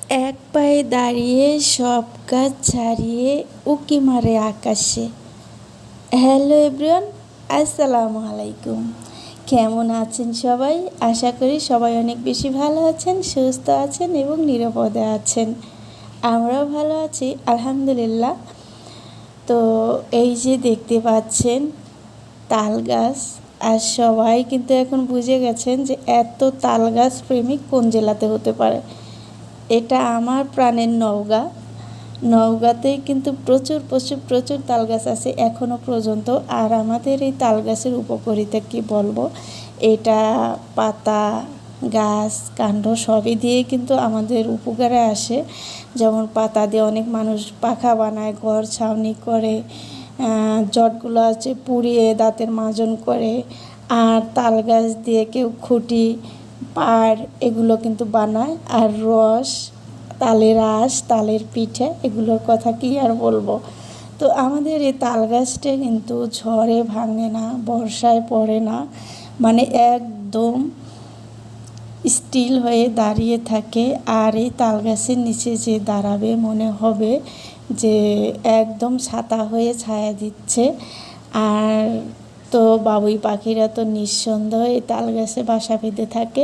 এক পায়ে দাঁড়িয়ে সব কাজ ছাড়িয়ে উঁকি মারে আকাশে। হ্যালো এভরিওয়ান, আসসালামু আলাইকুম। কেমন আছেন সবাই? আশা করি সবাই অনেক বেশি ভালো আছেন, সুস্থ আছেন এবং নিরাপদে আছেন। আমরাও ভালো আছি আলহামদুলিল্লাহ। তো এই যে দেখতে পাচ্ছেন তাল গাছ, আর সবাই কিন্তু এখন বুঝে গেছেন যে এত তাল গাছ প্রেমিক কোন জেলাতে হতে পারে। এটা আমার প্রাণের নওগাঁ। নওগাঁতেই কিন্তু প্রচুর প্রচুর প্রচুর তাল গাছ আছে এখনও পর্যন্ত। আর আমাদের এই তাল গাছের উপকারিতা কী বলবো, এটা পাতা গাছ কাণ্ড সবই দিয়ে কিন্তু আমাদের উপকারে আসে। যেমন পাতা দিয়ে অনেক মানুষ পাখা বানায়, ঘর ছাউনি করে, জটগুলো আছে পুড়িয়ে দাঁতের মাজন করে। আর তাল গাছ দিয়ে কেউ খুঁটি পাড় এগুলো কিন্তু বানায়। আর রস, তালের আঁশ, তালের পিঠে, এগুলোর কথা কি আর বলবো। তো আমাদের এই তাল গাছটা কিন্তু ঝড়ে ভাঙে না, বর্ষায় পড়ে না, মানে একদম স্টিল হয়ে দাঁড়িয়ে থাকে। আর এই তাল গাছের নিচে যে দাঁড়াবে মনে হবে যে একদম ছাতা হয়ে ছায়া দিচ্ছে। আর তো বাবুই পাখিরা তো নিঃসন্দেহে এই তাল গাছে বাসা বেঁধে থাকে।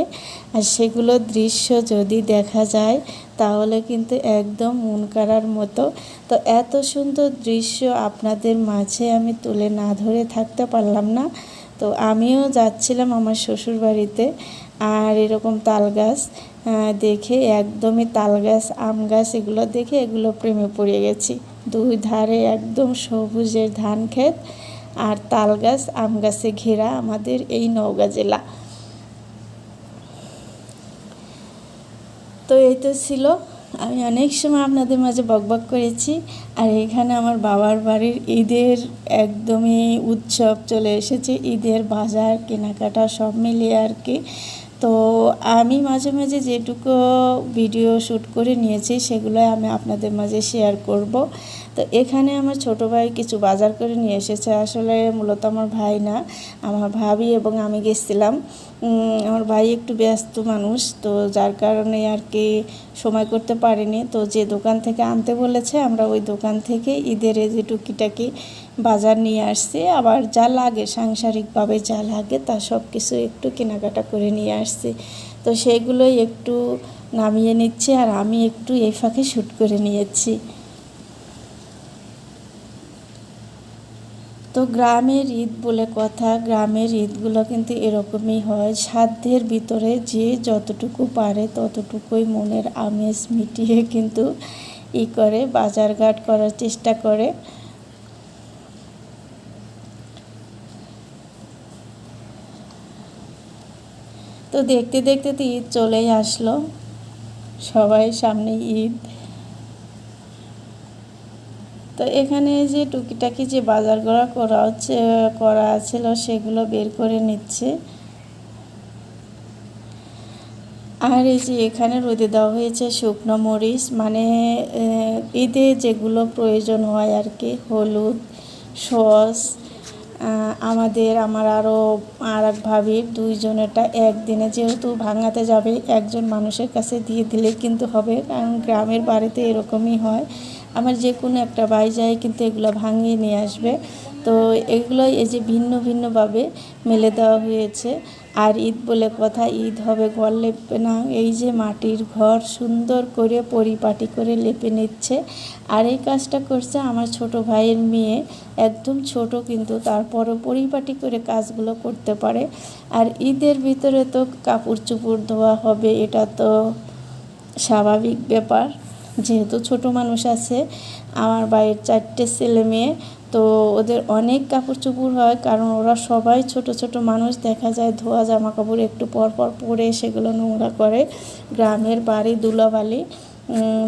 আর সেগুলো দৃশ্য যদি দেখা যায় তাহলে কিন্তু একদম মন কাড়ার মতো। তো এত সুন্দর দৃশ্য আপনাদের মাঝে আমি তুলে না ধরে থাকতে পারলাম না। তো আমিও যাচ্ছিলাম আমার শ্বশুর বাড়িতে, আর এরকম তাল গাছ দেখে একদমই তাল গাছ আম গাছ এগুলো দেখে এগুলো প্রেমে পড়ে গেছি। দুই ধারে একদম সবুজের ধান ক্ষেত আর তাল গাছ আম গাছে ঘেরা আমাদের এই নওগাঁ জেলা। তো এই তো ছিল, আমি অনেক সময় আপনাদের মাঝে বকবক করেছি। আর এখানে আমার বাবার বাড়ির ঈদের একদমই উৎসব চলে এসেছে, ঈদের বাজার কেনাকাটা সব মিলিয়ে আর কি। তো আমি মাঝে মাঝে যেটুকু ভিডিও শ্যুট করে নিয়েছি সেগুলো আমি আপনাদের মাঝে শেয়ার করব। তো এখানে আমার ছোটো ভাই কিছু বাজার করে নিয়ে এসেছে। আসলে মূলত আমার ভাই না, আমার ভাবি এবং আমি গেছিলাম। আমার ভাই একটু ব্যস্ত মানুষ, তো যার কারণে আর কি সময় করতে পারিনি। তো যে দোকান থেকে আনতে বলেছে আমরা ওই দোকান থেকে ঈদের যে টুকিটাকি বাজার নিয়ে আসছি। আবার যা লাগে সাংসারিকভাবে যা লাগে তা সব কিছু একটু কেনাকাটা করে নিয়ে আসছি। তো সেইগুলোই একটু নামিয়ে নিচ্ছি আর আমি একটু এই ফাঁকে শ্যুট করে নিয়েছি। তো গ্রামের ঈদ বলে কথা, গ্রামের ঈদগুলো কিন্তু এরকমই হয়, সাধ্যের ভিতরে যে যতটুকু পারে ততটুকুই মনের আমেজ মিটিয়ে কিন্তু করে বাজারঘাট করার চেষ্টা করে। তো দেখতে দেখতে তো ঈদ চলেই আসলো, সবাই সামনে ঈদ। তো এখানে যে টুকিটাকি যে বাজারগুলো করা ছিল সেগুলো বের করে নিচ্ছে। আর এই যে এখানে রোদে দেওয়া হয়েছে শুকনো মরিচ, মানে ঈদে যেগুলো প্রয়োজন হয় আর কি, হলুদ, সস। আমার আরও আর এক ভাবির দুইজনেরটা একদিনে যেহেতু ভাঙাতে যাবে, একজন মানুষের কাছে দিয়ে দিলে কিন্তু হবে, কারণ গ্রামের বাড়িতে এরকমই হয়। আমার যে কোনো একটা ভাই যায় কিন্তু এগুলো ভাঙিয়ে নিয়ে আসবে। তো এগুলো এই যে ভিন্ন ভিন্নভাবে মেলে দেওয়া হয়েছে। আর ঈদ বলে কথা, ঈদ হবে ঘর লেপবে না, এই যে মাটির ঘর সুন্দর করে পরিপাটি করে লেপে নিচ্ছে। আর এই কাজটা করছে আমার ছোট ভাইয়ের মেয়ে, একদম ছোট কিন্তু তারপরও পরিপাটি করে কাজগুলো করতে পারে। আর ঈদের ভিতরে তো কাপড় চোপড় ধোয়া হবে, এটা তো স্বাভাবিক ব্যাপার, যেহেতু ছোট মানুষ আছে। আমার ভাইয়ের 4টে ছেলে মেয়ে, তো ওদের অনেক কাপড় চোপড় হয়, কারণ ওরা সবাই ছোট ছোট মানুষ। দেখা যায় ধোয়া জামা কাপড় একটু পর পর পরে সেগুলো নোংরা করে, গ্রামের বাড়ি ধুলাবালি।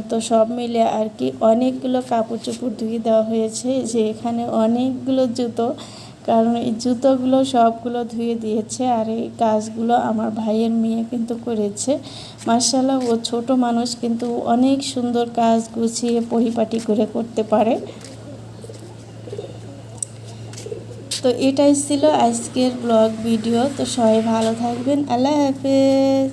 তো সব মিলে আর কি অনেকগুলো কাপড় চোপড় ধুয়ে দেওয়া হয়েছে। যে এখানে অনেকগুলো জুতো, কারণ এই জুতোগুলো সবগুলো ধুয়ে দিয়েছে। আর এই কাজগুলো আমার ভাইয়ের মেয়ে কিন্তু করেছে। মাশাআল্লাহ, ও ছোট মানুষ কিন্তু অনেক সুন্দর কাজ গুছিয়ে পরিপাটি করে করতে পারে। তো এটাই ছিল আজকের ব্লগ ভিডিও। তো সবাই ভালো থাকবেন, আল্লাহ হাফেজ।